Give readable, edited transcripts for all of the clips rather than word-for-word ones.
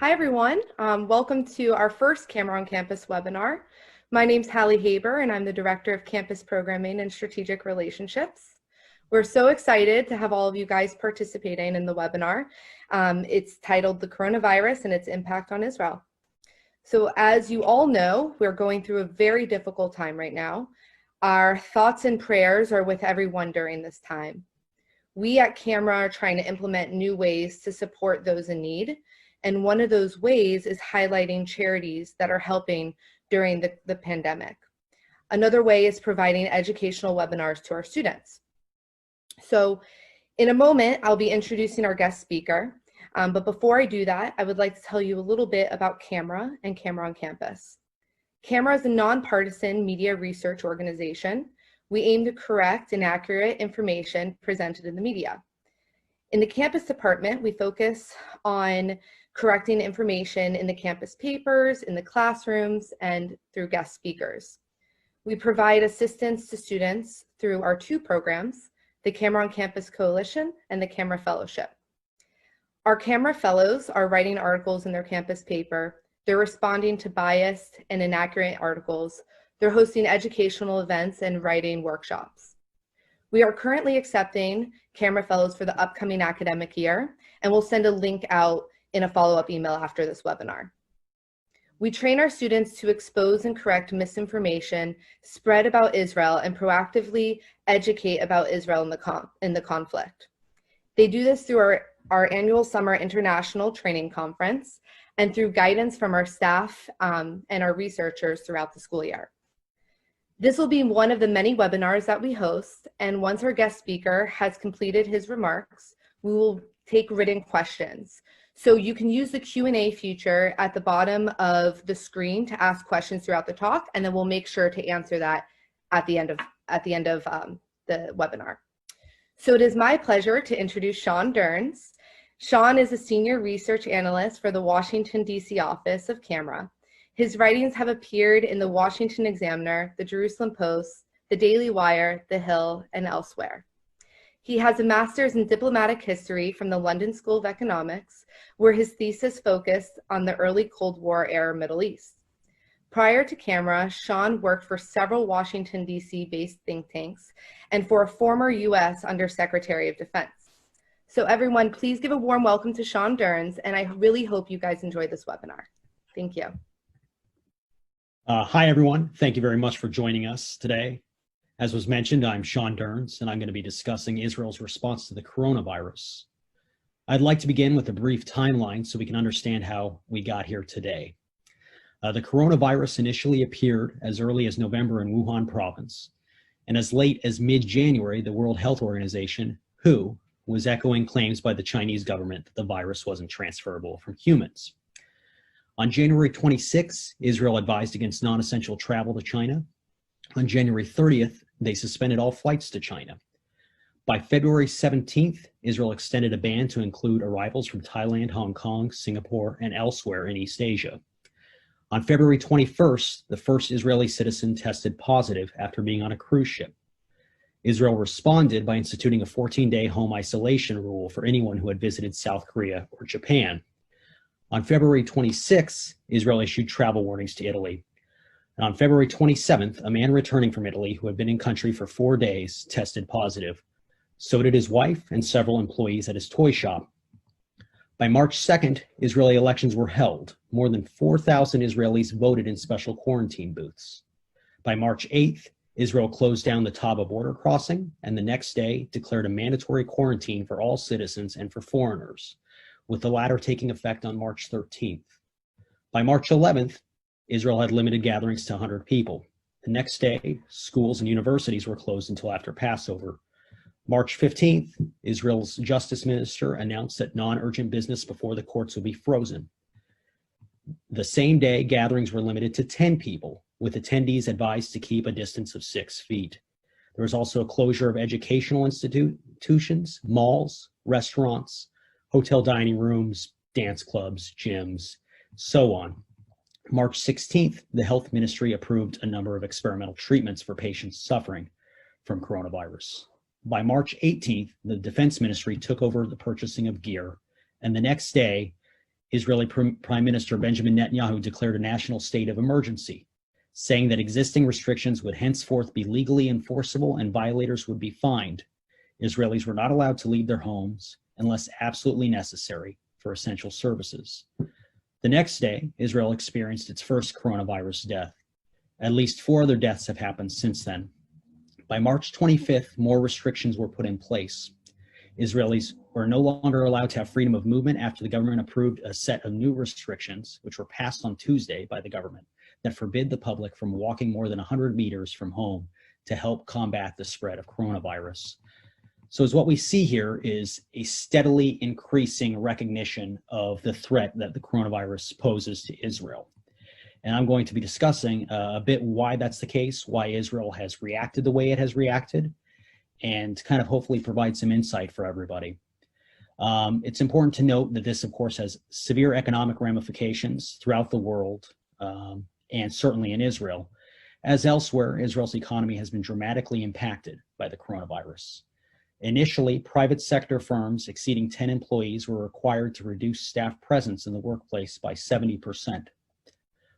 Hi, everyone. Welcome to our first Camera on Campus webinar. My name's Hallie Haber, and I'm the Director of Campus Programming and Strategic Relationships. We're so excited to have all of you guys participating in the webinar. It's titled The Coronavirus and Its Impact on Israel. So as you all know, we're going through a very difficult time right now. Our thoughts and prayers are with everyone during this time. We at CAMERA are trying to implement new ways to support those in need. And one of those ways is highlighting charities that are helping during the pandemic. Another way is providing educational webinars to our students. So in a moment, I'll be introducing our guest speaker. But before I do that, I would like to tell you a little bit about CAMERA and CAMERA on Campus. CAMERA is a nonpartisan media research organization. We aim to correct inaccurate information presented in the media. In the campus department, we focus on correcting information in the campus papers, in the classrooms, and through guest speakers. We provide assistance to students through our two programs, the CAMERA on Campus Coalition and the CAMERA Fellowship. Our CAMERA Fellows are writing articles in their campus paper. They're responding to biased and inaccurate articles. They're hosting educational events and writing workshops. We are currently accepting CAMERA Fellows for the upcoming academic year, and we'll send a link out in a follow-up email after this webinar. We train our students to expose and correct misinformation, spread about Israel, and proactively educate about Israel in the conflict. They do this through our annual Summer International Training Conference and through guidance from our staff and our researchers throughout the school year. This will be one of the many webinars that we host, and once our guest speaker has completed his remarks, we will take written questions. So you can use the Q&A feature at the bottom of the screen to ask questions throughout the talk, and then we'll make sure to answer that at the end of the webinar. So it is my pleasure to introduce Shawn Durns. Shawn is a senior research analyst for the Washington, D.C. office of CAMERA. His writings have appeared in the Washington Examiner, the Jerusalem Post, the Daily Wire, The Hill, and elsewhere. He has a master's in diplomatic history from the London School of Economics, where his thesis focused on the early Cold War era Middle East. Prior to CAMERA, Shawn worked for several Washington, D.C. based think tanks and for a former U.S. Undersecretary of Defense. So everyone, please give a warm welcome to Shawn Durns, and I really hope you guys enjoy this webinar. Thank you. Hi, everyone. Thank you very much for joining us today. As was mentioned, I'm Shawn Durns, and I'm going to be discussing Israel's response to the coronavirus. I'd like to begin with a brief timeline so we can understand how we got here today. The coronavirus initially appeared as early as November in Wuhan province, and as late as mid-January, the World Health Organization, WHO, was echoing claims by the Chinese government that the virus wasn't transferable from humans. On January 26, Israel advised against non-essential travel to China. On January 30th, they suspended all flights to China. By February 17th, Israel extended a ban to include arrivals from Thailand, Hong Kong, Singapore, and elsewhere in East Asia. On February 21st, the first Israeli citizen tested positive after being on a cruise ship. Israel responded by instituting a 14-day home isolation rule for anyone who had visited South Korea or Japan. On February 26th, Israel issued travel warnings to Italy. And on February 27th, a man returning from Italy who had been in country for 4 days tested positive. So did his wife and several employees at his toy shop. By March 2nd, Israeli elections were held. More than 4,000 Israelis voted in special quarantine booths. By March 8th, Israel closed down the Taba border crossing and the next day declared a mandatory quarantine for all citizens and for foreigners, with the latter taking effect on March 13th. By March 11th, Israel had limited gatherings to 100 people. The next day, schools and universities were closed until after Passover. March 15th, Israel's justice minister announced that non-urgent business before the courts would be frozen. The same day, gatherings were limited to 10 people, with attendees advised to keep a distance of 6 feet. There was also a closure of educational institutions, malls, restaurants, hotel dining rooms, dance clubs, gyms, so on. March 16th, the health ministry approved a number of experimental treatments for patients suffering from coronavirus. By March 18th, the defense ministry took over the purchasing of gear, and the next day, Israeli Prime Minister Benjamin Netanyahu declared a national state of emergency, saying that existing restrictions would henceforth be legally enforceable and violators would be fined. Israelis were not allowed to leave their homes unless absolutely necessary for essential services. The next day, Israel experienced its first coronavirus death. At least 4 other deaths have happened since then. By March 25th, more restrictions were put in place. Israelis were no longer allowed to have freedom of movement after the government approved a set of new restrictions, which were passed on Tuesday by the government, that forbid the public from walking more than 100 meters from home to help combat the spread of coronavirus. So as what we see here is a steadily increasing recognition of the threat that the coronavirus poses to Israel. And I'm going to be discussing a bit why that's the case, why Israel has reacted the way it has reacted, and kind of hopefully provide some insight for everybody. It's important to note that this, of course, has severe economic ramifications throughout the world, and certainly in Israel. As elsewhere, Israel's economy has been dramatically impacted by the coronavirus. Initially, private sector firms exceeding 10 employees were required to reduce staff presence in the workplace by 70%.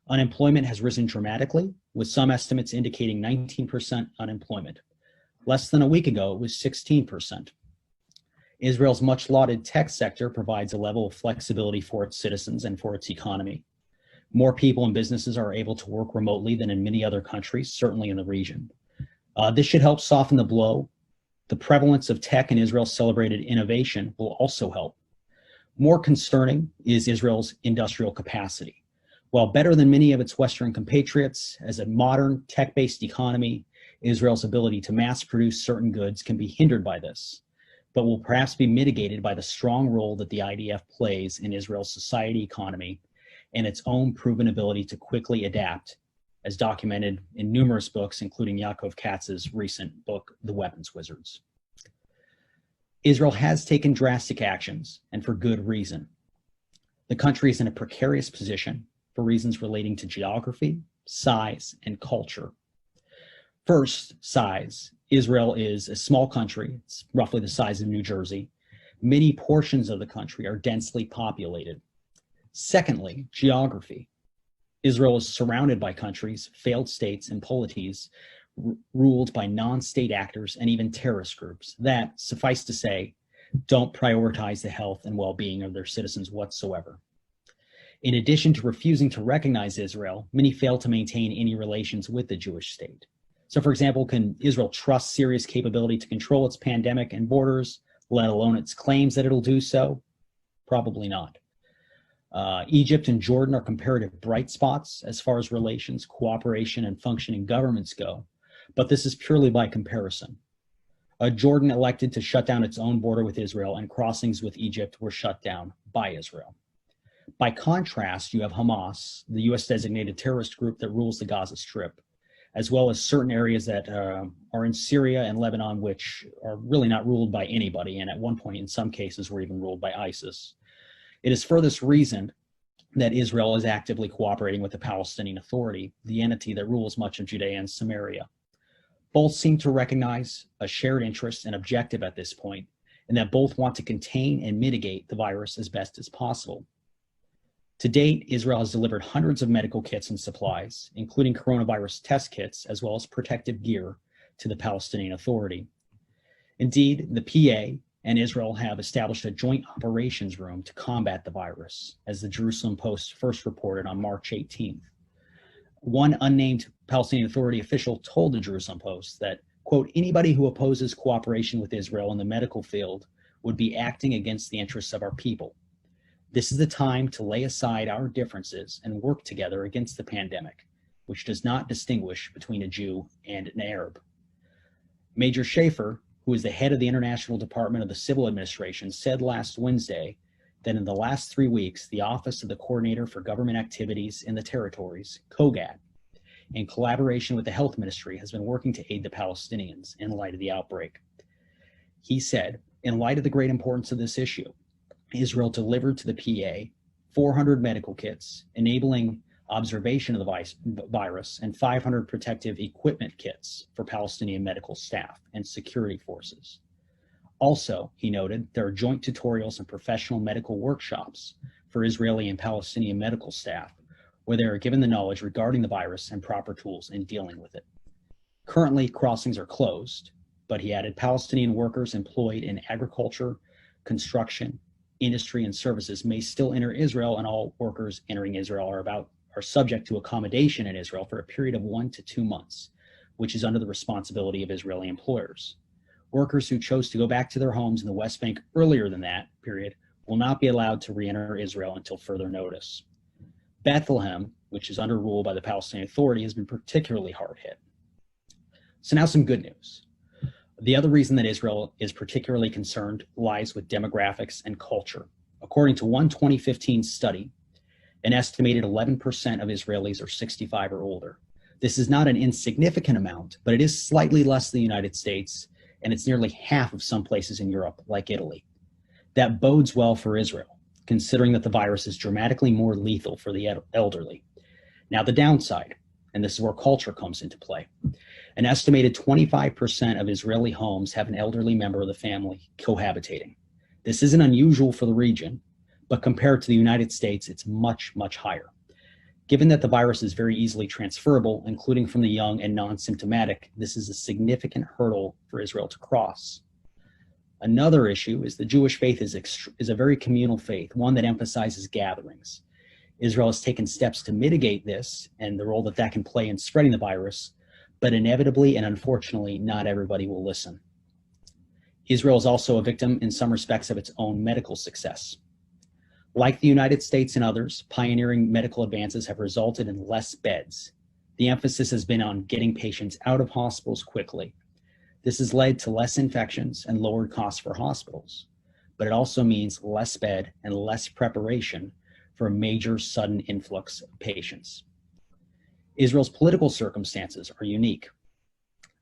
Unemployment has risen dramatically, with some estimates indicating 19% unemployment. Less than a week ago, it was 16%. Israel's much lauded tech sector provides a level of flexibility for its citizens and for its economy. More people and businesses are able to work remotely than in many other countries, certainly in the region. This should help soften the blow. The prevalence of tech in Israel's celebrated innovation will also help. More concerning is Israel's industrial capacity. While better than many of its Western compatriots, as a modern tech-based economy, Israel's ability to mass produce certain goods can be hindered by this, but will perhaps be mitigated by the strong role that the IDF plays in Israel's society economy and its own proven ability to quickly adapt, as documented in numerous books, including Yaakov Katz's recent book, The Weapons Wizards. Israel has taken drastic actions, and for good reason. The country is in a precarious position for reasons relating to geography, size, and culture. First, size. Israel is a small country. It's roughly the size of New Jersey. Many portions of the country are densely populated. Secondly, geography. Israel is surrounded by countries, failed states, and polities ruled by non-state actors and even terrorist groups that, suffice to say, don't prioritize the health and well-being of their citizens whatsoever. In addition to refusing to recognize Israel, many fail to maintain any relations with the Jewish state. So, for example, can Israel trust Syria's capability to control its pandemic and borders, let alone its claims that it'll do so? Probably not. Egypt and Jordan are comparative bright spots as far as relations, cooperation, and functioning governments go, but this is purely by comparison. Jordan elected to shut down its own border with Israel, and crossings with Egypt were shut down by Israel. By contrast, you have Hamas, the US-designated terrorist group that rules the Gaza Strip, as well as certain areas that are in Syria and Lebanon, which are really not ruled by anybody, and at one point, in some cases, were even ruled by ISIS. It is for this reason that Israel is actively cooperating with the Palestinian Authority, the entity that rules much of Judea and Samaria. Both seem to recognize a shared interest and objective at this point, and that both want to contain and mitigate the virus as best as possible. To date, Israel has delivered hundreds of medical kits and supplies, including coronavirus test kits, as well as protective gear, to the Palestinian Authority. Indeed, the PA and Israel have established a joint operations room to combat the virus, as the Jerusalem Post first reported on March 18th. One unnamed Palestinian Authority official told the Jerusalem Post that, quote, anybody who opposes cooperation with Israel in the medical field would be acting against the interests of our people. This is the time to lay aside our differences and work together against the pandemic, which does not distinguish between a Jew and an Arab. Major Schaefer, who is the head of the International Department of the Civil Administration, said last Wednesday that in the last 3 weeks, the Office of the Coordinator for Government Activities in the Territories, COGAT, in collaboration with the Health Ministry, has been working to aid the Palestinians in light of the outbreak. He said, in light of the great importance of this issue, Israel delivered to the PA 400 medical kits, enabling observation of the virus, and 500 protective equipment kits for Palestinian medical staff and security forces. Also, he noted, there are joint tutorials and professional medical workshops for Israeli and Palestinian medical staff, where they are given the knowledge regarding the virus and proper tools in dealing with it. Currently, crossings are closed, but he added Palestinian workers employed in agriculture, construction, industry, and services may still enter Israel, and all workers entering Israel are subject to accommodation in Israel for a period of 1 to 2 months, which is under the responsibility of Israeli employers. Workers who chose to go back to their homes in the West Bank earlier than that period will not be allowed to re-enter Israel until further notice. Bethlehem, which is under rule by the Palestinian Authority, has been particularly hard hit. So now some good news. The other reason that Israel is particularly concerned lies with demographics and culture. According to one 2015 study, an estimated 11% of Israelis are 65 or older. This is not an insignificant amount, but it is slightly less than the United States, and it's nearly half of some places in Europe, like Italy. That bodes well for Israel, considering that the virus is dramatically more lethal for the elderly. Now, the downside, and this is where culture comes into play. An estimated 25% of Israeli homes have an elderly member of the family cohabitating. This isn't unusual for the region, but compared to the United States, it's much, much higher. Given that the virus is very easily transferable, including from the young and non-symptomatic, this is a significant hurdle for Israel to cross. Another issue is the Jewish faith is a very communal faith, one that emphasizes gatherings. Israel has taken steps to mitigate this and the role that that can play in spreading the virus, but inevitably and unfortunately, not everybody will listen. Israel is also a victim in some respects of its own medical success. Like the United States and others, pioneering medical advances have resulted in less beds. The emphasis has been on getting patients out of hospitals quickly. This has led to less infections and lowered costs for hospitals, but it also means less bed and less preparation for a major sudden influx of patients. Israel's political circumstances are unique.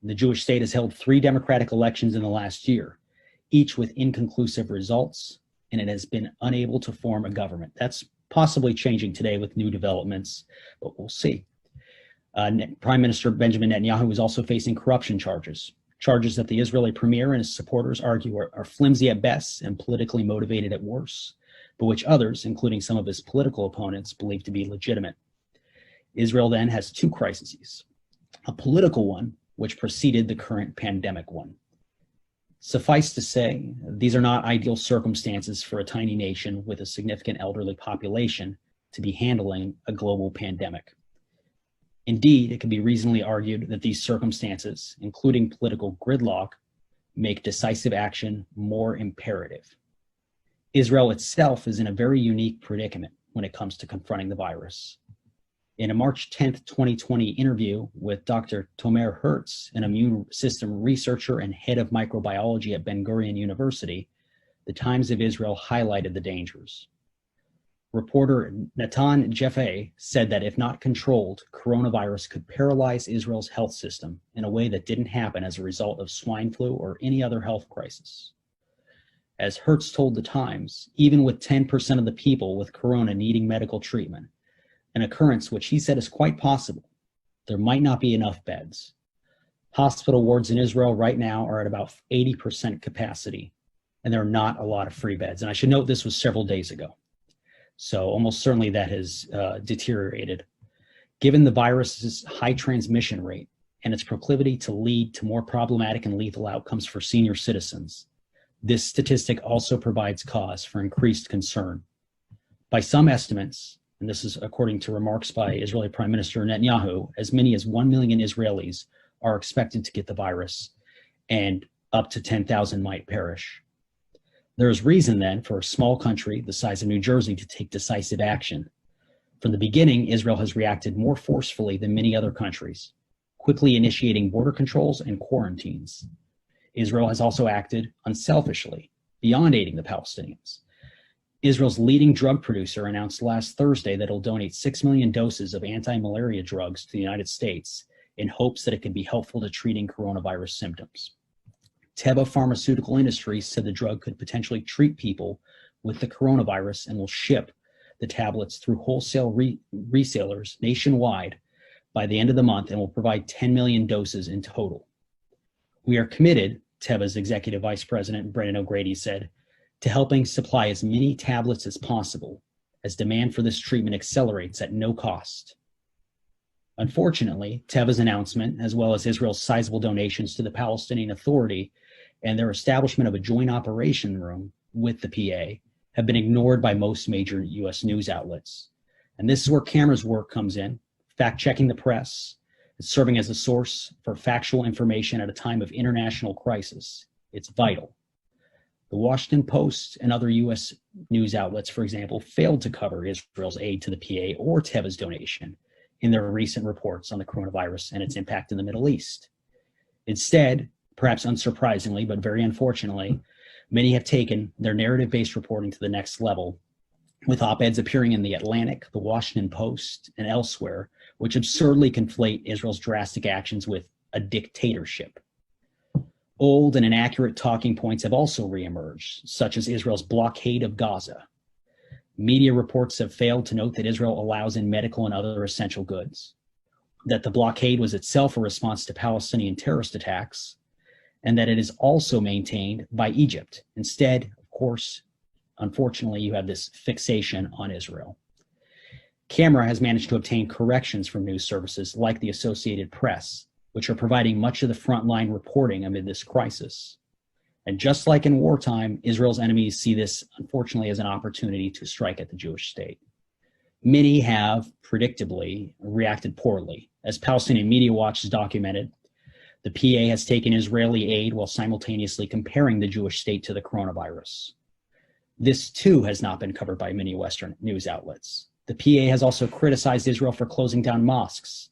The Jewish state has held 3 democratic elections in the last year, each with inconclusive results, and it has been unable to form a government. That's possibly changing today with new developments, but we'll see. Prime Minister Benjamin Netanyahu is also facing corruption charges that the Israeli premier and his supporters argue are flimsy at best and politically motivated at worst, but which others, including some of his political opponents, believe to be legitimate. Israel then has 2 crises, a political one, which preceded the current pandemic one. Suffice to say, these are not ideal circumstances for a tiny nation with a significant elderly population to be handling a global pandemic. Indeed, it can be reasonably argued that these circumstances, including political gridlock, make decisive action more imperative. Israel itself is in a very unique predicament when it comes to confronting the virus. In a March 10th, 2020 interview with Dr. Tomer Hertz, an immune system researcher and head of microbiology at Ben-Gurion University, the Times of Israel highlighted the dangers. Reporter Natan Jeffé said that if not controlled, coronavirus could paralyze Israel's health system in a way that didn't happen as a result of swine flu or any other health crisis. As Hertz told the Times, even with 10% of the people with corona needing medical treatment, an occurrence which he said is quite possible, there might not be enough beds. Hospital wards in Israel right now are at about 80% capacity, and there are not a lot of free beds. And I should note this was several days ago. So almost certainly that has deteriorated. Given the virus's high transmission rate and its proclivity to lead to more problematic and lethal outcomes for senior citizens, this statistic also provides cause for increased concern. By some estimates, and this is according to remarks by Israeli Prime Minister Netanyahu, as many as 1 million Israelis are expected to get the virus, and up to 10,000 might perish. There is reason then for a small country the size of New Jersey to take decisive action. From the beginning, Israel has reacted more forcefully than many other countries, quickly initiating border controls and quarantines. Israel has also acted unselfishly, beyond aiding the Palestinians. Israel's leading drug producer announced last Thursday that it'll donate 6 million doses of anti-malaria drugs to the United States in hopes that it can be helpful to treating coronavirus symptoms. Teva Pharmaceutical Industries said the drug could potentially treat people with the coronavirus and will ship the tablets through wholesale resellers nationwide by the end of the month and will provide 10 million doses in total. We are committed, Teva's executive vice president, Brendan O'Grady, said, to helping supply as many tablets as possible, as demand for this treatment accelerates at no cost. Unfortunately, Teva's announcement, as well as Israel's sizable donations to the Palestinian Authority and their establishment of a joint operation room with the PA, have been ignored by most major U.S. news outlets. And this is where CAMERA's work comes in, fact-checking the press, serving as a source for factual information at a time of international crisis. It's vital. The Washington Post and other U.S. news outlets, for example, failed to cover Israel's aid to the PA or Teva's donation in their recent reports on the coronavirus and its impact in the Middle East. Instead, perhaps unsurprisingly, but very unfortunately, many have taken their narrative-based reporting to the next level, with op-eds appearing in The Atlantic, The Washington Post, and elsewhere, which absurdly conflate Israel's drastic actions with a dictatorship. Old and inaccurate talking points have also reemerged, such as Israel's blockade of Gaza. Media reports have failed to note that Israel allows in medical and other essential goods, that the blockade was itself a response to Palestinian terrorist attacks, and that it is also maintained by Egypt. Instead, of course, unfortunately, you have this fixation on Israel. CAMERA has managed to obtain corrections from news services like the Associated Press, which are providing much of the frontline reporting amid this crisis. And just like in wartime, Israel's enemies see this, unfortunately, as an opportunity to strike at the Jewish state. Many have, predictably, reacted poorly. As Palestinian Media Watch has documented, the PA has taken Israeli aid while simultaneously comparing the Jewish state to the coronavirus. This, too, has not been covered by many Western news outlets. The PA has also criticized Israel for closing down mosques.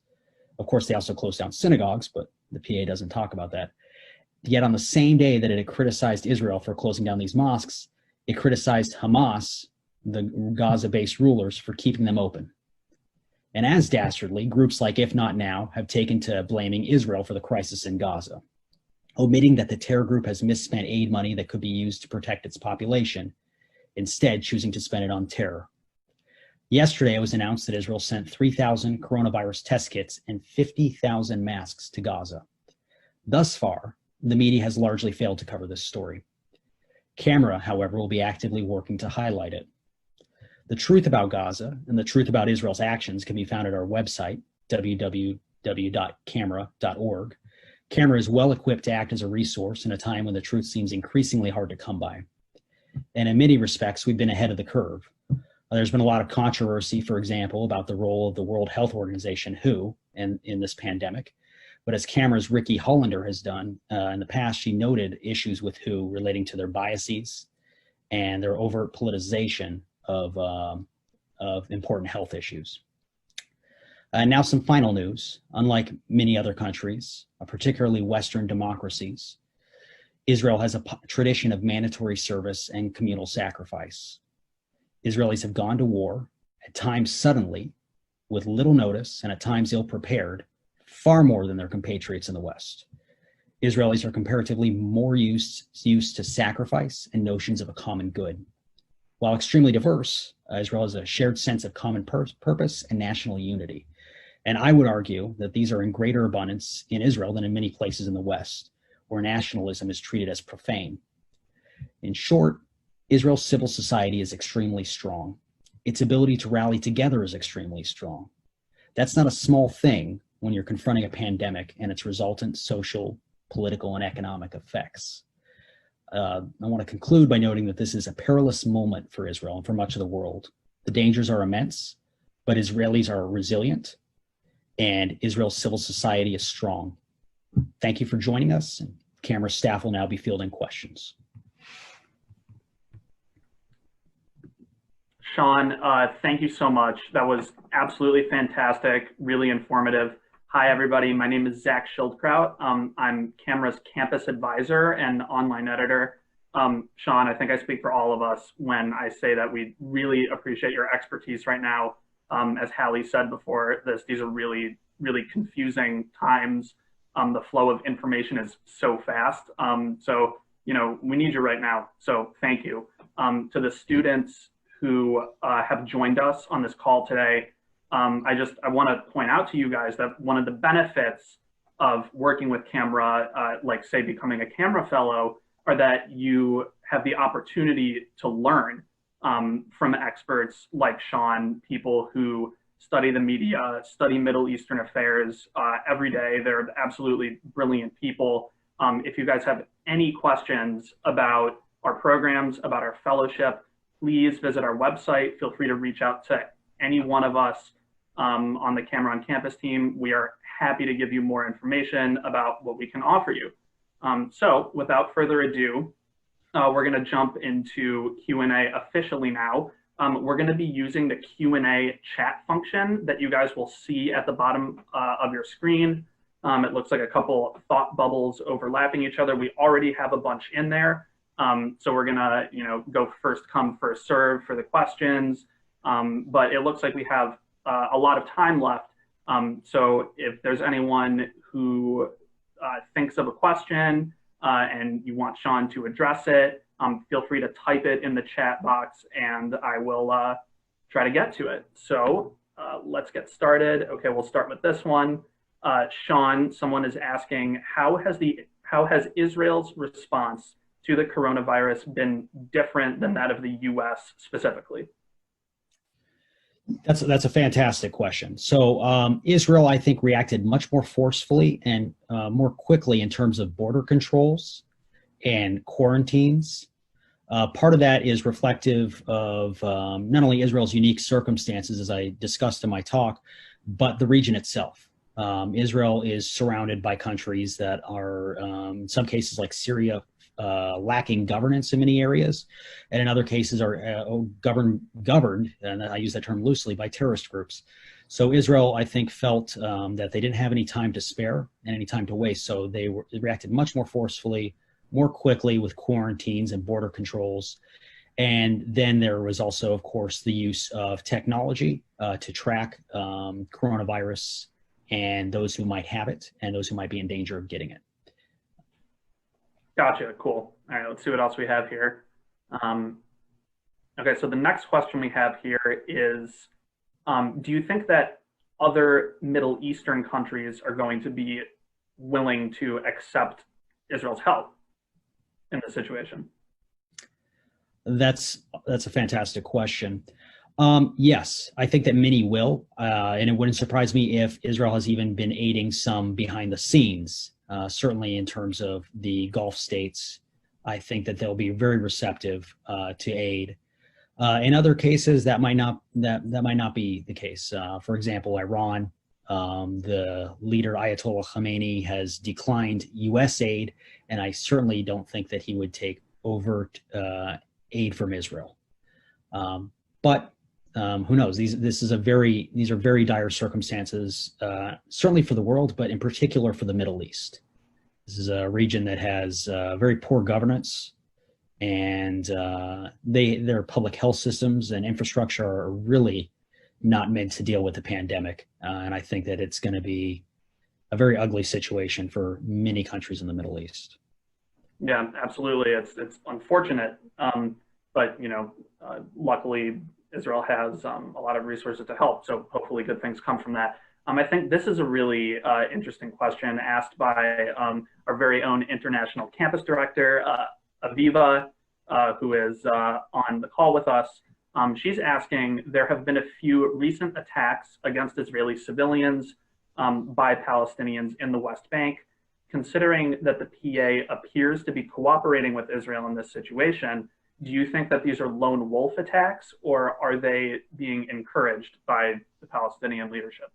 Of course, they also closed down synagogues, but the PA doesn't talk about that. Yet on the same day that it had criticized Israel for closing down these mosques, it criticized Hamas, the Gaza-based rulers, for keeping them open. And as dastardly, groups like If Not Now have taken to blaming Israel for the crisis in Gaza, omitting that the terror group has misspent aid money that could be used to protect its population, instead choosing to spend it on terror. Yesterday, it was announced that Israel sent 3,000 coronavirus test kits and 50,000 masks to Gaza. Thus far, the media has largely failed to cover this story. CAMERA, however, will be actively working to highlight it. The truth about Gaza and the truth about Israel's actions can be found at our website, www.camera.org. CAMERA is well equipped to act as a resource in a time when the truth seems increasingly hard to come by. And in many respects, we've been ahead of the curve. There's been a lot of controversy, for example, about the role of the World Health Organization, WHO, in this pandemic. But as CAMERA's Ricky Hollander has done in the past, she noted issues with WHO relating to their biases and their overt politicization of important health issues. Now some final news. Unlike many other countries, particularly Western democracies, Israel has a tradition of mandatory service and communal sacrifice. Israelis have gone to war, at times suddenly, with little notice, and at times ill-prepared, far more than their compatriots in the West. Israelis are comparatively more used to sacrifice and notions of a common good. While extremely diverse, Israel has a shared sense of common purpose and national unity. And I would argue that these are in greater abundance in Israel than in many places in the West, where nationalism is treated as profane. In short, Israel's civil society is extremely strong. Its ability to rally together is extremely strong. That's not a small thing when you're confronting a pandemic and its resultant social, political, and economic effects. I want to conclude by noting that this is a perilous moment for Israel and for much of the world. The dangers are immense, but Israelis are resilient, and Israel's civil society is strong. Thank you for joining us, and CAMERA staff will now be fielding questions. Shawn, thank you so much. That was absolutely fantastic, really informative. Hi, everybody. My name is Zach Schildkraut. I'm CAMERA's campus advisor and online editor. Shawn, I think I speak for all of us when I say that we really appreciate your expertise right now. As Hallie said before this, these are really, really confusing times. The flow of information is so fast. So, we need you right now. So thank you. To the students who have joined us on this call today, I want to point out to you guys that one of the benefits of working with CAMERA, like say becoming a CAMERA fellow, are that you have the opportunity to learn. from experts like Sean, people who study the media, study Middle Eastern affairs every day. They're absolutely brilliant people. If you guys have any questions about our programs, about our fellowship, please visit our website. Feel free to reach out to any one of us on the CAMERA on Campus team. We are happy to give you more information about what we can offer you. So without further ado, we're going to jump into Q&A officially now. We're going to be using the Q&A chat function that you guys will see at the bottom of your screen. It looks like a couple thought bubbles overlapping each other. We already have a bunch in there. So we're going to go first come, first serve for the questions. But it looks like we have a lot of time left. So if there's anyone who thinks of a question and you want Sean to address it, feel free to type it in the chat box and I will try to get to it. So let's get started. Okay, we'll start with this one. Sean, someone is asking, how has Israel's response to the coronavirus been different than that of the US specifically? That's a fantastic question. So Israel, I think, reacted much more forcefully and more quickly in terms of border controls and quarantines. Part of that is reflective of not only Israel's unique circumstances, as I discussed in my talk, but the region itself. Israel is surrounded by countries that are, in some cases like Syria, lacking governance in many areas, and in other cases are governed, and I use that term loosely, by terrorist groups. So Israel, I think, felt that they didn't have any time to spare and any time to waste, so they reacted much more forcefully, more quickly with quarantines and border controls. And then there was also, of course, the use of technology to track coronavirus and those who might have it and those who might be in danger of getting it. Gotcha, cool. All right, let's see what else we have here. Okay, so the next question we have here is, do you think that other Middle Eastern countries are going to be willing to accept Israel's help in this situation? That's a fantastic question. Yes, I think that many will, and it wouldn't surprise me if Israel has even been aiding some behind the scenes. Certainly in terms of the Gulf states, I think that they'll be very receptive to aid. In other cases, that might not be the case. For example, Iran, the leader Ayatollah Khamenei has declined U.S. aid, and I certainly don't think that he would take overt aid from Israel. But who knows? These are very dire circumstances, certainly for the world, but in particular for the Middle East. This is a region that has very poor governance, and their public health systems and infrastructure are really not meant to deal with the pandemic. And I think that it's going to be a very ugly situation for many countries in the Middle East. Yeah, absolutely. It's unfortunate, but luckily Israel has a lot of resources to help. So hopefully good things come from that. I think this is a really interesting question asked by our very own international campus director, Aviva, who is on the call with us. She's asking, there have been a few recent attacks against Israeli civilians by Palestinians in the West Bank. Considering that the PA appears to be cooperating with Israel in this situation, do you think that these are lone wolf attacks, or are they being encouraged by the Palestinian leadership?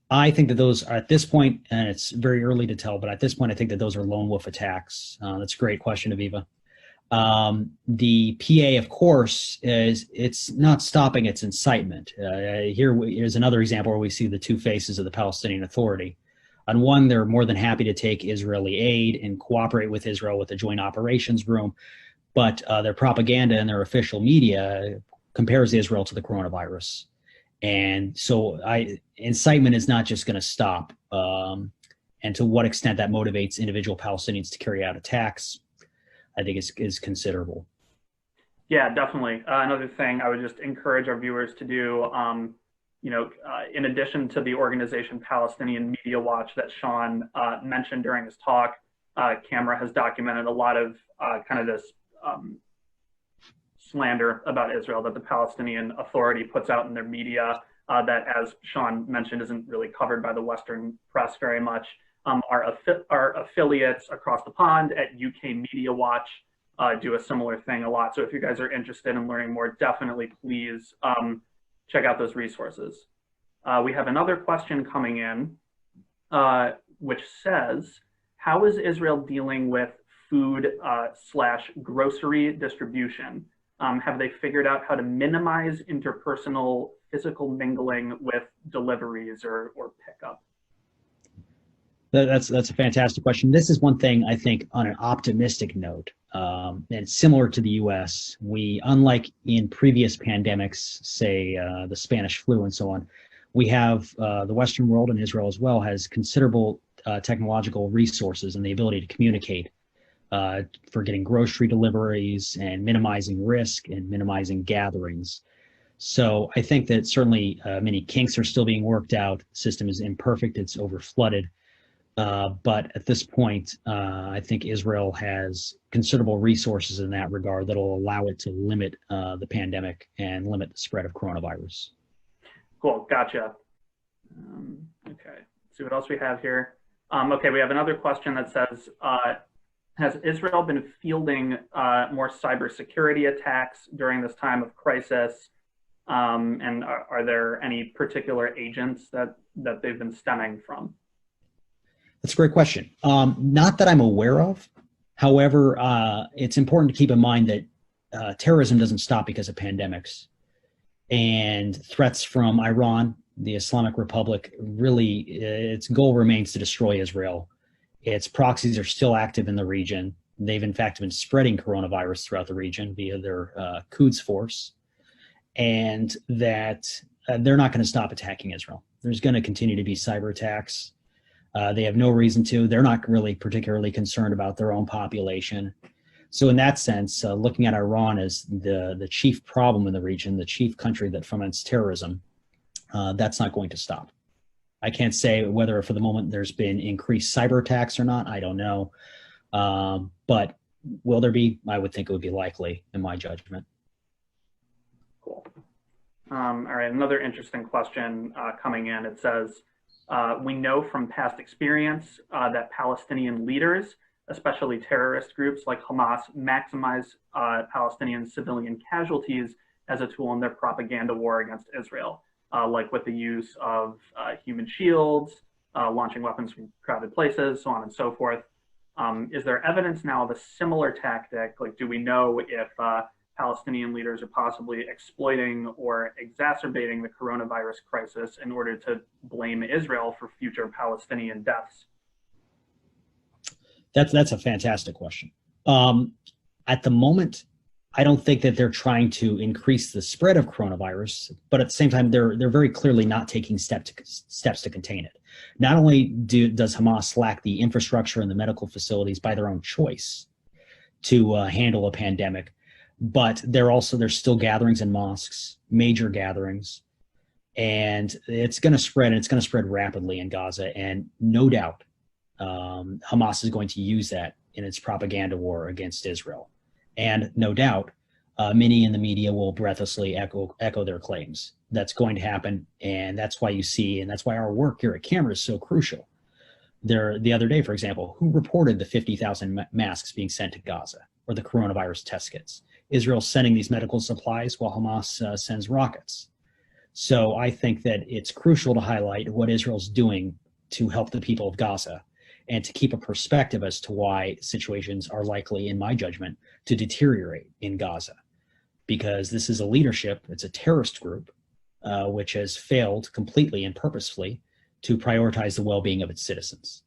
I think that those are, at this point, and it's very early to tell, but at this point, I think that those are lone wolf attacks. That's a great question, Aviva. The PA, of course, it's not stopping its incitement. Here's another example where we see the two faces of the Palestinian Authority. On one, they're more than happy to take Israeli aid and cooperate with Israel with the Joint Operations Room, but their propaganda and their official media compares Israel to the coronavirus. And so incitement is not just going to stop. And to what extent that motivates individual Palestinians to carry out attacks, I think is considerable. Yeah, definitely. Another thing I would just encourage our viewers to do, in addition to the organization Palestinian Media Watch that Sean mentioned during his talk, CAMERA has documented a lot of kind of this slander about Israel that the Palestinian Authority puts out in their media that, as Sean mentioned, isn't really covered by the Western press very much. Our affiliates across the pond at UK Media Watch do a similar thing a lot. So if you guys are interested in learning more, definitely please check out those resources. We have another question coming in, which says, how is Israel dealing with food slash grocery distribution? Have they figured out how to minimize interpersonal physical mingling with deliveries or pickup? That's a fantastic question. This is one thing I think on an optimistic note, and similar to the U.S., we, unlike in previous pandemics, say the Spanish flu and so on, we have the Western world, and Israel as well, has considerable technological resources and the ability to communicate for getting grocery deliveries and minimizing risk and minimizing gatherings. So I think that certainly many kinks are still being worked out. The system is imperfect. It's overflooded. But at this point, I think Israel has considerable resources in that regard that will allow it to limit the pandemic and limit the spread of coronavirus. Cool, gotcha. Okay, let's see what else we have here. Okay, we have another question that says, has Israel been fielding more cybersecurity attacks during this time of crisis? And are there any particular agents that they've been stemming from? That's a great question. Not that I'm aware of. However, it's important to keep in mind that terrorism doesn't stop because of pandemics. And threats from Iran, the Islamic Republic, really, its goal remains to destroy Israel. Its proxies are still active in the region. They've, in fact, been spreading coronavirus throughout the region via their Quds force. And that they're not going to stop attacking Israel. There's going to continue to be cyber attacks. They have no reason to. They're not really particularly concerned about their own population. So in that sense, looking at Iran as the chief problem in the region, the chief country that foments terrorism, that's not going to stop. I can't say whether for the moment there's been increased cyber attacks or not. I don't know. But will there be? I would think it would be likely in my judgment. Cool. All right, another interesting question coming in. It says, we know from past experience that Palestinian leaders, especially terrorist groups like Hamas, maximize Palestinian civilian casualties as a tool in their propaganda war against Israel, like with the use of human shields, launching weapons from crowded places, so on and so forth. Is there evidence now of a similar tactic? Like, do we know if Palestinian leaders are possibly exploiting or exacerbating the coronavirus crisis in order to blame Israel for future Palestinian deaths? That's a fantastic question. At the moment, I don't think that they're trying to increase the spread of coronavirus, but at the same time, they're very clearly not taking steps to contain it. Not only does Hamas lack the infrastructure and the medical facilities by their own choice to handle a pandemic, but there's still gatherings in mosques, major gatherings, and it's going to spread, and it's going to spread rapidly in Gaza. And no doubt, Hamas is going to use that in its propaganda war against Israel. And no doubt, many in the media will breathlessly echo their claims. That's going to happen, and that's why you see, and that's why our work here at CAMERA is so crucial. The other day, for example, who reported the 50,000 masks being sent to Gaza, or the coronavirus test kits? Israel sending these medical supplies while Hamas sends rockets. So I think that it's crucial to highlight what Israel's doing to help the people of Gaza and to keep a perspective as to why situations are likely, in my judgment, to deteriorate in Gaza. Because this is a leadership, it's a terrorist group, which has failed completely and purposefully to prioritize the well-being of its citizens.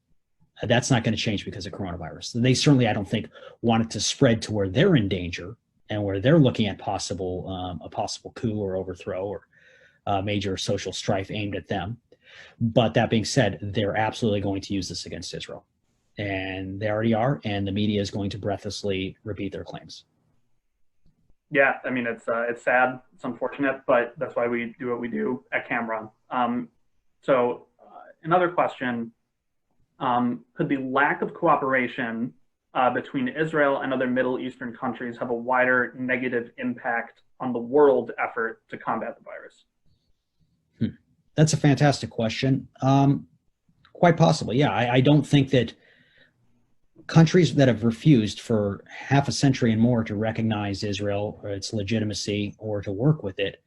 That's not going to change because of coronavirus. They certainly, I don't think, want it to spread to where they're in danger and where they're looking at a possible coup or overthrow or major social strife aimed at them. But that being said, they're absolutely going to use this against Israel. And they already are, and the media is going to breathlessly repeat their claims. Yeah, I mean, it's sad, it's unfortunate, but that's why we do what we do at CAMERA. So another question, could the lack of cooperation between Israel and other Middle Eastern countries have a wider negative impact on the world effort to combat the virus? That's a fantastic question. Quite possibly, yeah. I don't think that countries that have refused for half a century and more to recognize Israel or its legitimacy or to work with it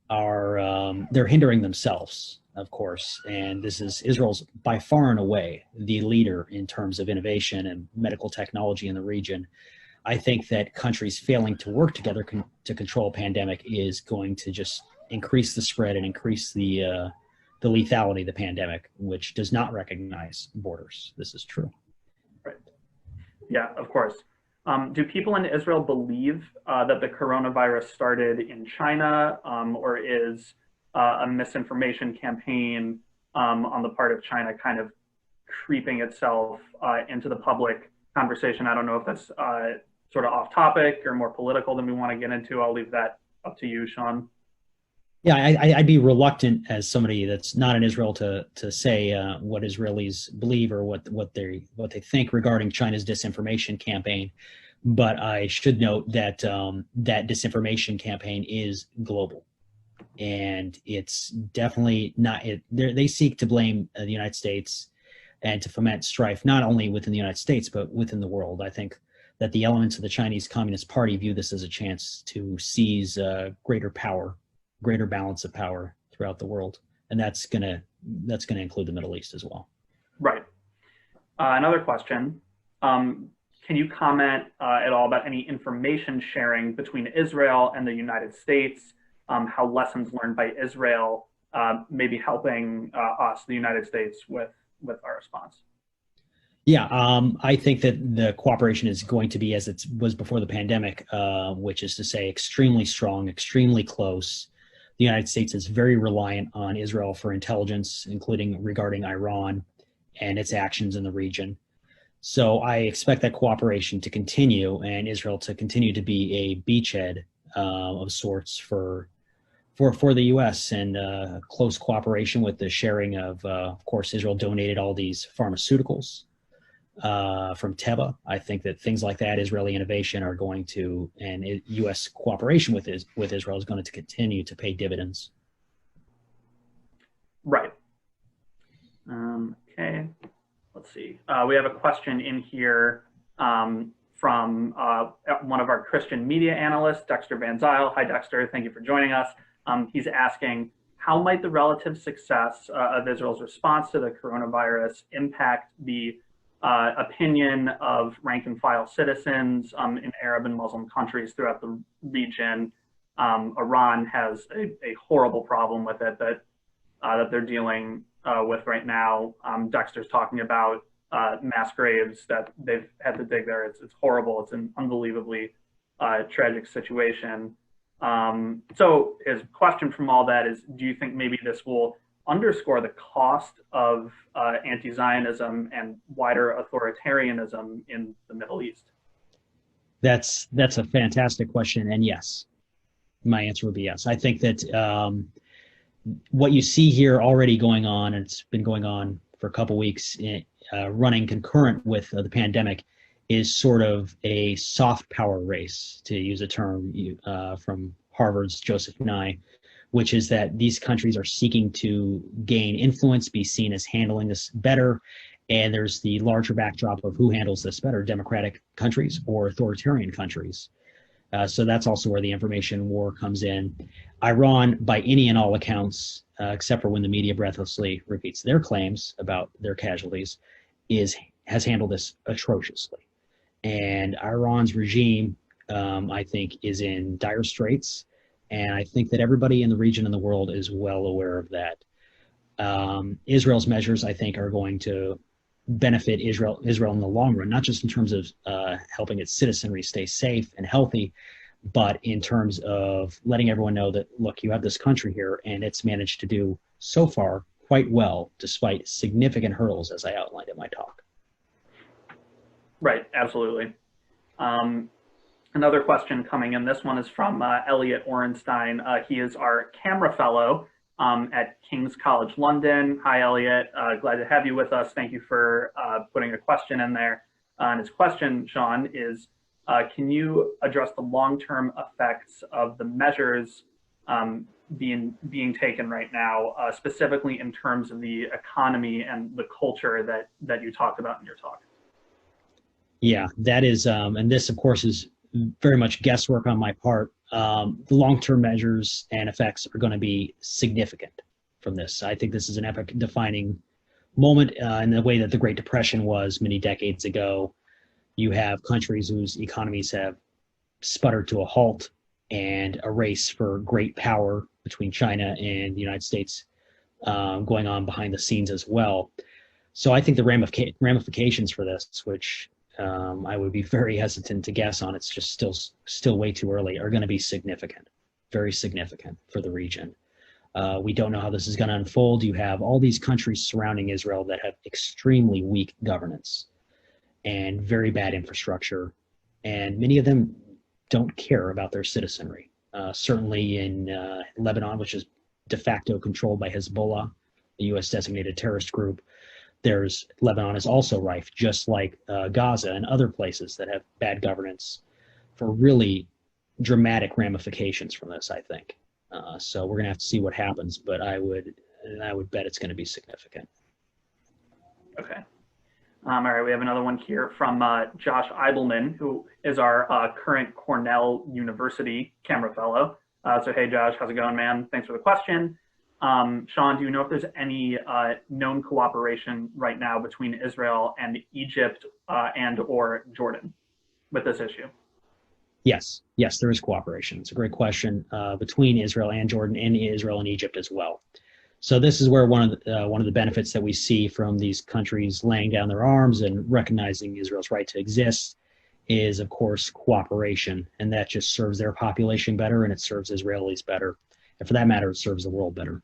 are they're hindering themselves, of course. And this is Israel's by far and away the leader in terms of innovation and medical technology in the region. I think that countries failing to work together to control a pandemic is going to just increase the spread and increase the lethality of the pandemic, which does not recognize borders. This is true. Right. Yeah, of course. Do people in Israel believe that the coronavirus started in China, or is a misinformation campaign on the part of China kind of creeping itself into the public conversation? I don't know if that's sort of off topic or more political than we want to get into. I'll leave that up to you, Sean. Yeah, I'd be reluctant as somebody that's not in Israel to say what Israelis believe or what they think regarding China's disinformation campaign. But I should note that that disinformation campaign is global, and it's definitely not. They seek to blame the United States and to foment strife not only within the United States but within the world. I think that the elements of the Chinese Communist Party view this as a chance to seize greater power, greater balance of power throughout the world, and that's gonna include the Middle East as well. Right. Another question: can you comment at all about any information sharing between Israel and the United States? How lessons learned by Israel may be helping us, the United States, with our response? Yeah, I think that the cooperation is going to be as it was before the pandemic, which is to say extremely strong, extremely close. The United States is very reliant on Israel for intelligence, including regarding Iran and its actions in the region. So I expect that cooperation to continue and Israel to continue to be a beachhead of sorts for the U.S. and close cooperation with the sharing of course, Israel donated all these pharmaceuticals from Teva. I think that things like that, Israeli innovation, are going to, and U.S. cooperation with Israel is going to continue to pay dividends. Right. Okay. Let's see. We have a question in here from one of our Christian media analysts, Dexter Van Zyl. Hi, Dexter. Thank you for joining us. He's asking, how might the relative success of Israel's response to the coronavirus impact the opinion of rank and file citizens in Arab and Muslim countries throughout the region? Iran has a horrible problem with it that they're dealing with right now. Dexter's talking about mass graves that they've had to dig there. It's horrible. It's an unbelievably tragic situation. So his question from all that is, do you think maybe this will underscore the cost of anti-Zionism and wider authoritarianism in the Middle East? That's a fantastic question, and yes, my answer would be yes. I think that what you see here already going on, and it's been going on for a couple weeks, running concurrent with the pandemic, is sort of a soft power race, to use a term from Harvard's Joseph Nye, which is that these countries are seeking to gain influence, be seen as handling this better. And there's the larger backdrop of who handles this better, democratic countries or authoritarian countries. So that's also where the information war comes in. Iran, by any and all accounts, except for when the media breathlessly repeats their claims about their casualties, has handled this atrociously. And Iran's regime, I think, is in dire straits. And I think that everybody in the region and the world is well aware of that. Israel's measures, I think, are going to benefit Israel in the long run, not just in terms of helping its citizenry stay safe and healthy, but in terms of letting everyone know that, look, you have this country here, and it's managed to do so far quite well, despite significant hurdles, as I outlined in my talk. Right, absolutely. Another question coming in. This one is from Elliot Orenstein. He is our CAMERA fellow at King's College London. Hi, Elliot. Glad to have you with us. Thank you for putting a question in there. And his question, Sean, is can you address the long-term effects of the measures being taken right now, specifically in terms of the economy and the culture that you talked about in your talk? Yeah, that is, and this, of course, is very much guesswork on my part. The long-term measures and effects are going to be significant from this. I think this is an epoch-defining moment in the way that the Great Depression was many decades ago. You have countries whose economies have sputtered to a halt, and a race for great power between China and the United States going on behind the scenes as well. So I think the ramifications for this, which I would be very hesitant to guess on, it's just still way too early, are going to be significant, very significant for the region. We don't know how this is going to unfold. You have all these countries surrounding Israel that have extremely weak governance and very bad infrastructure, and many of them don't care about their citizenry. Certainly in Lebanon, which is de facto controlled by Hezbollah, the U.S. designated terrorist group, Lebanon is also rife, just like Gaza and other places that have bad governance, for really dramatic ramifications from this, I think. So we're going to have to see what happens, but I would bet it's going to be significant. Okay. All right, we have another one here from Josh Eibelman, who is our current Cornell University camera fellow. So hey, Josh, how's it going, man? Thanks for the question. Sean, do you know if there's any known cooperation right now between Israel and Egypt and or Jordan with this issue? Yes, there is cooperation. It's a great question between Israel and Jordan, and Israel and Egypt as well. So this is where one of the benefits that we see from these countries laying down their arms and recognizing Israel's right to exist is, of course, cooperation, and that just serves their population better, and it serves Israelis better, and for that matter, it serves the world better.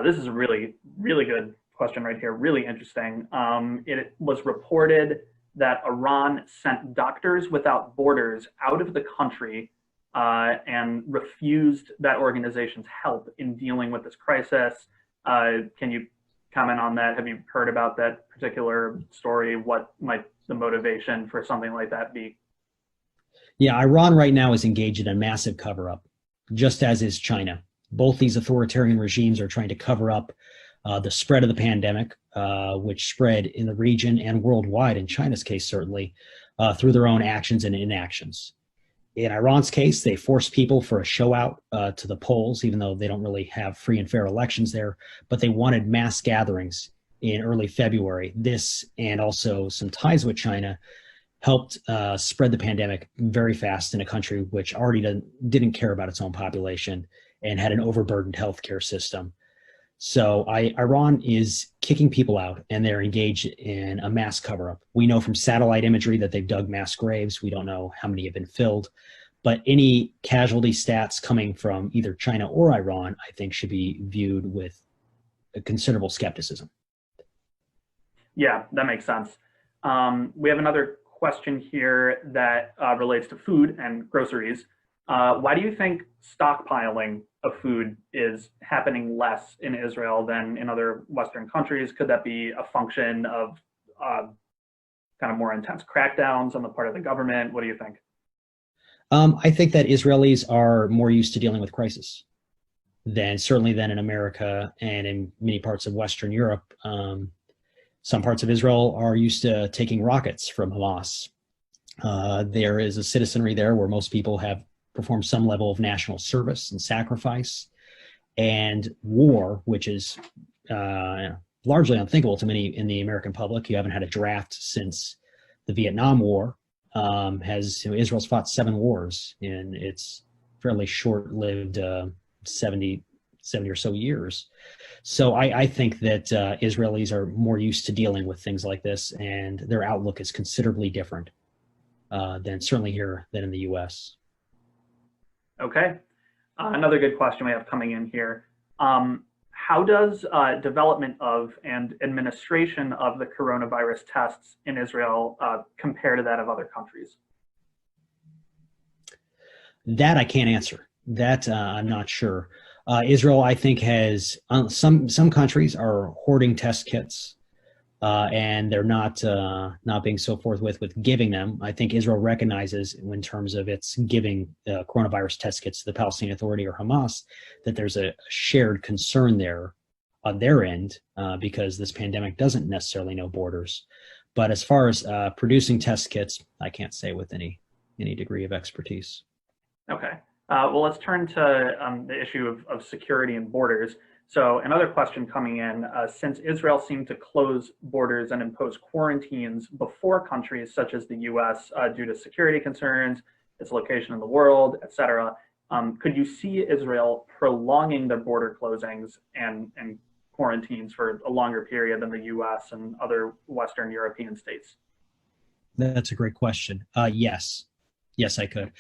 This is a really, really good question right here. Really interesting. It was reported that Iran sent Doctors Without Borders out of the country and refused that organization's help in dealing with this crisis. Can you comment on that? Have you heard about that particular story? What might the motivation for something like that be? Yeah, Iran right now is engaged in a massive cover-up, just as is China. Both these authoritarian regimes are trying to cover up the spread of the pandemic, which spread in the region and worldwide, in China's case certainly, through their own actions and inactions. In Iran's case, they forced people for a show out to the polls, even though they don't really have free and fair elections there, but they wanted mass gatherings in early February. This, and also some ties with China, helped spread the pandemic very fast in a country which already didn't care about its own population and had an overburdened healthcare system. So Iran is kicking people out, and they're engaged in a mass cover-up. We know from satellite imagery that they've dug mass graves. We don't know how many have been filled, but any casualty stats coming from either China or Iran, I think, should be viewed with a considerable skepticism. Yeah, that makes sense. We have another question here that relates to food and groceries. Why do you think stockpiling of food is happening less in Israel than in other Western countries? Could that be a function of kind of more intense crackdowns on the part of the government? What do you think? I think that Israelis are more used to dealing with crisis certainly than in America and in many parts of Western Europe. Some parts of Israel are used to taking rockets from Hamas. There is a citizenry there where most people have performed some level of national service and sacrifice, and war, which is largely unthinkable to many in the American public. You haven't had a draft since the Vietnam War. Israel's fought 7 wars in its fairly short-lived 70 or so years. So I think that Israelis are more used to dealing with things like this, and their outlook is considerably different than certainly here than in the U.S. Okay. Another good question we have coming in here. How does development of and administration of the coronavirus tests in Israel compare to that of other countries? That I can't answer. That I'm not sure. Israel, I think, has some countries are hoarding test kits. and they're not being so forthwith with giving them. I think Israel recognizes, in terms of its giving coronavirus test kits to the Palestinian Authority or Hamas, that there's a shared concern there on their end, because this pandemic doesn't necessarily know borders. But as far as producing test kits, I can't say with any degree of expertise. Okay. Well, let's turn to the issue of security and borders. So another question coming in, since Israel seemed to close borders and impose quarantines before countries such as the US due to security concerns, its location in the world, et cetera, could you see Israel prolonging their border closings and quarantines for a longer period than the US and other Western European states? That's a great question. Yes, I could.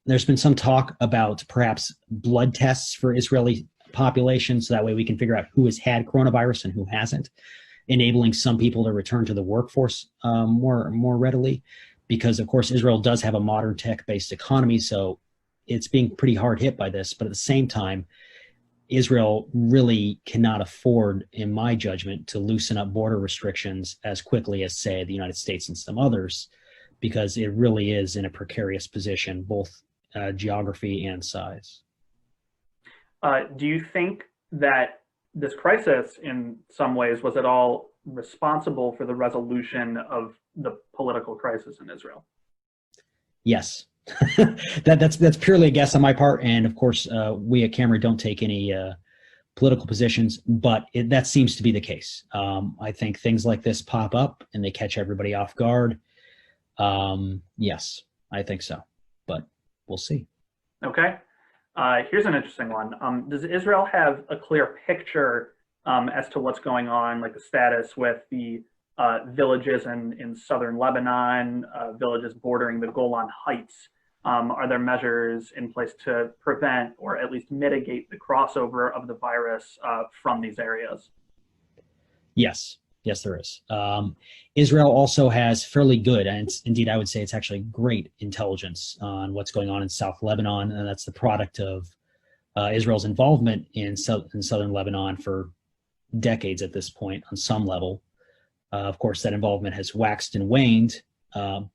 There's been some talk about perhaps blood tests for Israeli population, so that way we can figure out who has had coronavirus and who hasn't, enabling some people to return to the workforce more readily, because of course Israel does have a modern tech-based economy, so it's being pretty hard hit by this. But at the same time, Israel really cannot afford, in my judgment, to loosen up border restrictions as quickly as, say, the United States and some others, because it really is in a precarious position, both geography and size. Do you think that this crisis, in some ways, was at all responsible for the resolution of the political crisis in Israel? Yes. That's purely a guess on my part, and of course, we at CAMERA don't take any political positions, but that seems to be the case. I think things like this pop up and they catch everybody off guard. Yes, I think so, but we'll see. Okay. Here's an interesting one. Does Israel have a clear picture as to what's going on, like the status with the villages in southern Lebanon, villages bordering the Golan Heights? Are there measures in place to prevent or at least mitigate the crossover of the virus from these areas? Yes, there is. Israel also has fairly good, and indeed I would say it's actually great intelligence on what's going on in South Lebanon, and that's the product of Israel's involvement in southern Lebanon for decades at this point on some level. Of course, that involvement has waxed and waned,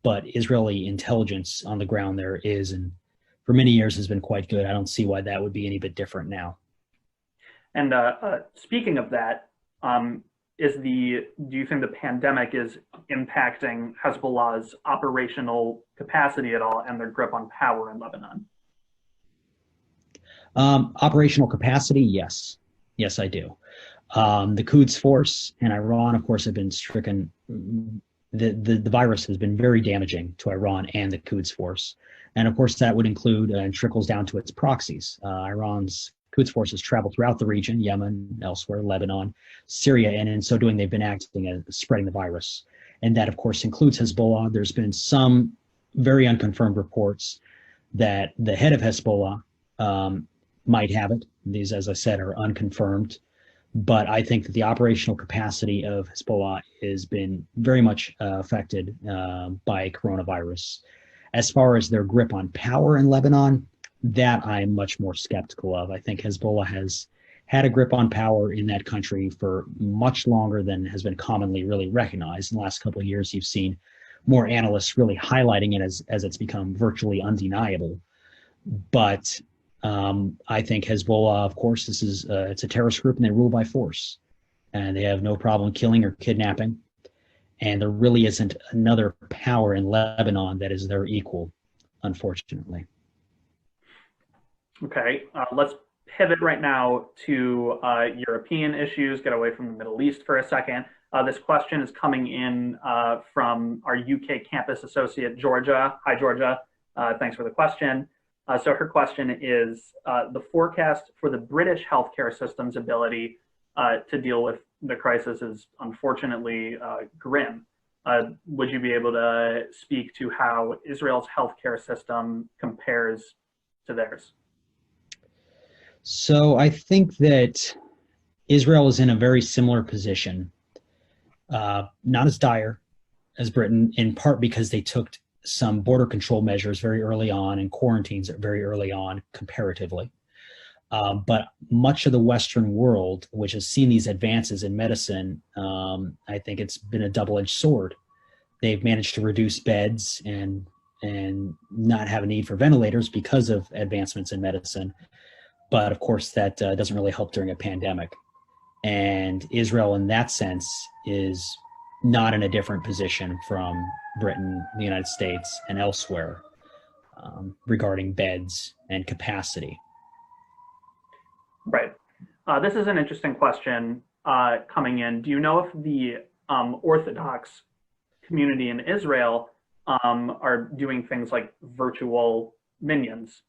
but Israeli intelligence on the ground there is, and for many years has been quite good. I don't see why that would be any bit different now. And speaking of that, do you think the pandemic is impacting Hezbollah's operational capacity at all and their grip on power in Lebanon? Operational capacity, yes. Yes, I do. The Quds Force and Iran, of course, have been stricken. The virus has been very damaging to Iran and the Quds Force. And of course, that would include and trickles down to its proxies. Iran's Quds forces travel throughout the region, Yemen, elsewhere, Lebanon, Syria, and in so doing, they've been acting as spreading the virus. And that, of course, includes Hezbollah. There's been some very unconfirmed reports that the head of Hezbollah might have it. These, as I said, are unconfirmed. But I think that the operational capacity of Hezbollah has been very much affected by coronavirus. As far as their grip on power in Lebanon, that I'm much more skeptical of. I think Hezbollah has had a grip on power in that country for much longer than has been commonly really recognized. In the last couple of years, you've seen more analysts really highlighting it as it's become virtually undeniable. But I think Hezbollah, of course, it's a terrorist group and they rule by force. And they have no problem killing or kidnapping. And there really isn't another power in Lebanon that is their equal, unfortunately. Okay, let's pivot right now to European issues, get away from the Middle East for a second. This question is coming in from our UK campus associate, Georgia. Hi, Georgia. Thanks for the question. So her question is, the forecast for the British healthcare system's ability to deal with the crisis is unfortunately grim. Would you be able to speak to how Israel's healthcare system compares to theirs? So I think that Israel is in a very similar position, not as dire as Britain, in part because they took some border control measures very early on and quarantines very early on comparatively. But much of the Western world, which has seen these advances in medicine, I think it's been a double-edged sword. They've managed to reduce beds and not have a need for ventilators because of advancements in medicine. But of course, that doesn't really help during a pandemic. And Israel, in that sense, is not in a different position from Britain, the United States, and elsewhere regarding beds and capacity. Right. This is an interesting question coming in. Do you know if the Orthodox community in Israel are doing things like virtual minions?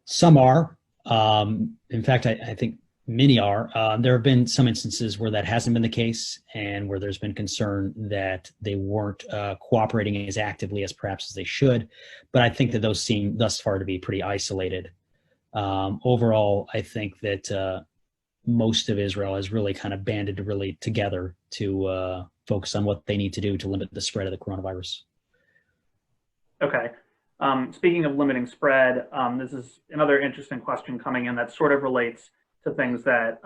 Some are. In fact, I think many are. There have been some instances where that hasn't been the case and where there's been concern that they weren't cooperating as actively as perhaps as they should. But I think that those seem thus far to be pretty isolated. Overall, I think that most of Israel has really kind of banded really together to focus on what they need to do to limit the spread of the coronavirus. Okay. Speaking of limiting spread, this is another interesting question coming in that sort of relates to things that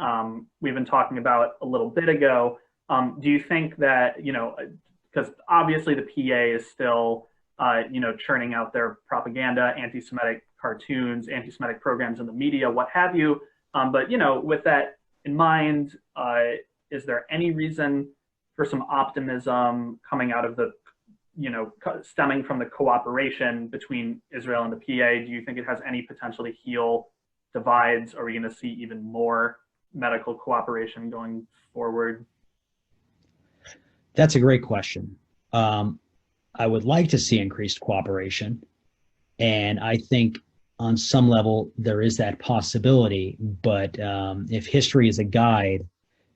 we've been talking about a little bit ago. Do you think that, because obviously the PA is still, churning out their propaganda, anti-Semitic cartoons, anti-Semitic programs in the media, what have you. But, with that in mind, is there any reason for some optimism coming out of the, stemming from the cooperation between Israel and the PA? Do you think it has any potential to heal divides? Are we going to see even more medical cooperation going forward? That's a great question. I would like to see increased cooperation. And I think on some level there is that possibility. But if history is a guide,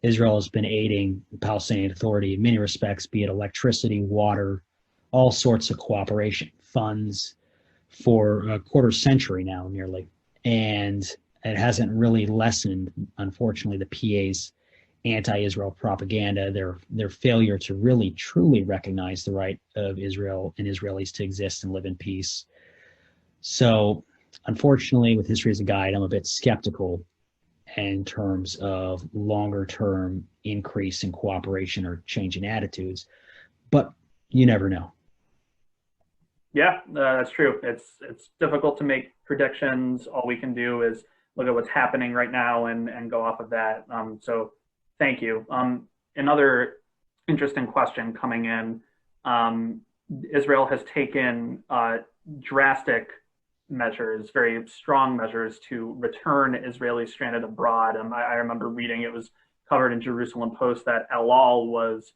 Israel has been aiding the Palestinian Authority in many respects, be it electricity, water, all sorts of cooperation, funds for a quarter century now nearly. And it hasn't really lessened, unfortunately, the PA's anti-Israel propaganda, their failure to really truly recognize the right of Israel and Israelis to exist and live in peace. So unfortunately, with history as a guide, I'm a bit skeptical in terms of longer term increase in cooperation or change in attitudes, but you never know. Yeah, that's true. It's difficult to make predictions. All we can do is look at what's happening right now and go off of that. So thank you. Another interesting question coming in. Israel has taken drastic measures, very strong measures to return Israelis stranded abroad. I remember reading, it was covered in Jerusalem Post, that El Al was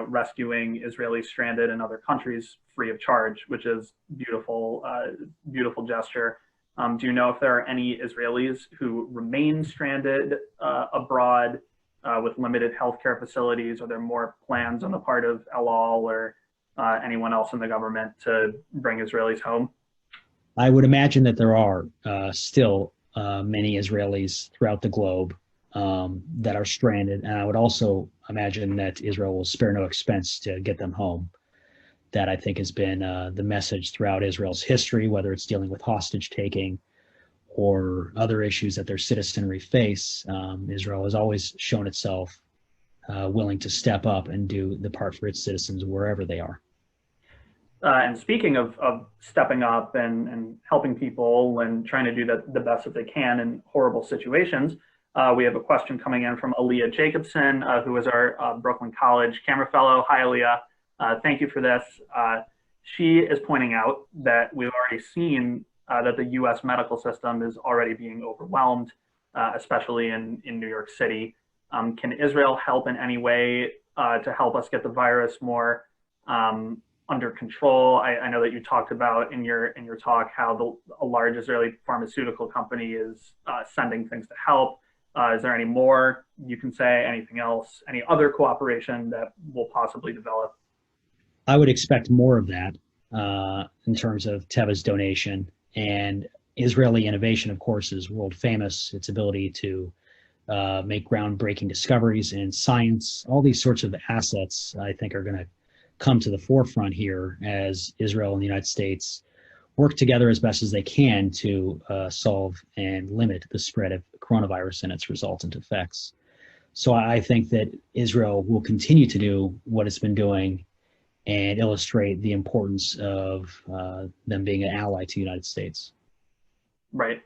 rescuing Israelis stranded in other countries free of charge, which is beautiful, beautiful gesture. Do you know if there are any Israelis who remain stranded abroad with limited healthcare facilities? Are there more plans on the part of El Al or anyone else in the government to bring Israelis home? I would imagine that there are still many Israelis throughout the globe that are stranded. And I would also imagine that Israel will spare no expense to get them home. That I think has been the message throughout Israel's history, whether it's dealing with hostage taking or other issues that their citizenry face. Israel has always shown itself willing to step up and do the part for its citizens wherever they are. And speaking of stepping up and helping people and trying to do the best that they can in horrible situations, we have a question coming in from Aaliyah Jacobson, who is our Brooklyn College camera fellow. Hi, Aaliyah. Thank you for this. She is pointing out that we've already seen that the U.S. medical system is already being overwhelmed, especially in New York City. Can Israel help in any way to help us get the virus more under control? I know that you talked about in your talk how a large Israeli pharmaceutical company is sending things to help. Is there any more you can say? Anything else? Any other cooperation that will possibly develop? I would expect more of that in terms of Teva's donation. And Israeli innovation, of course, is world famous. Its ability to make groundbreaking discoveries in science, all these sorts of assets, I think, are going to come to the forefront here as Israel and the United States work together as best as they can to solve and limit the spread of coronavirus and its resultant effects. So I think that Israel will continue to do what it's been doing and illustrate the importance of them being an ally to the United States. Right.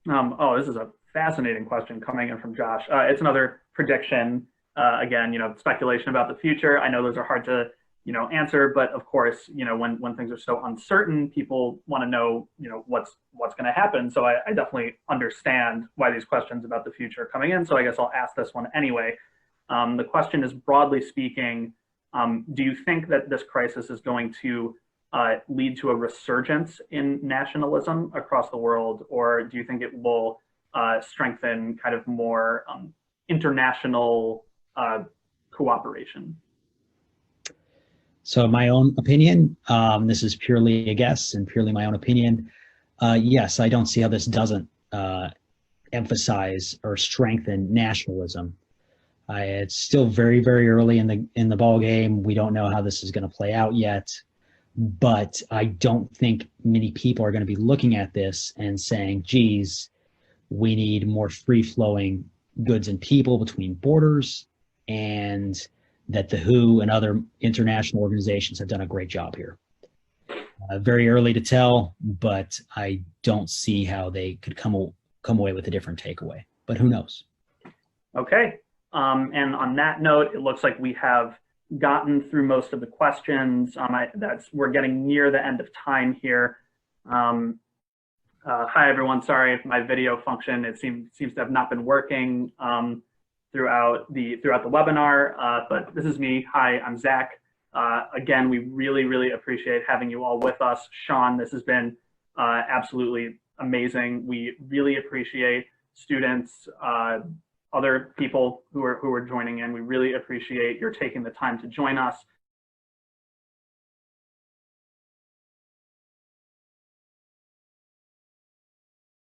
Oh, this is a fascinating question coming in from Josh. It's another prediction. Again, speculation about the future. I know those are hard to, answer, but of course, when things are so uncertain, people want to know, what's going to happen. So I definitely understand why these questions about the future are coming in. So I guess I'll ask this one anyway. The question is, broadly speaking, do you think that this crisis is going to lead to a resurgence in nationalism across the world, or do you think it will strengthen kind of more international cooperation? So my own opinion, this is purely a guess and purely my own opinion. Yes, I don't see how this doesn't emphasize or strengthen nationalism. It's still very, very early in the ball game. We don't know how this is going to play out yet, but I don't think many people are going to be looking at this and saying, geez, we need more free-flowing goods and people between borders, and that the WHO and other international organizations have done a great job here. Very early to tell, but I don't see how they could come away with a different takeaway, but who knows? Okay. And on that note, it looks like we have gotten through most of the questions. We're getting near the end of time here. Hi, everyone. Sorry if my video function, it seems to have not been working throughout the webinar, but this is me. Hi, I'm Zach. Again, we really, really appreciate having you all with us. Shawn, this has been absolutely amazing. We really appreciate students, other people who are joining in. We really appreciate your taking the time to join us.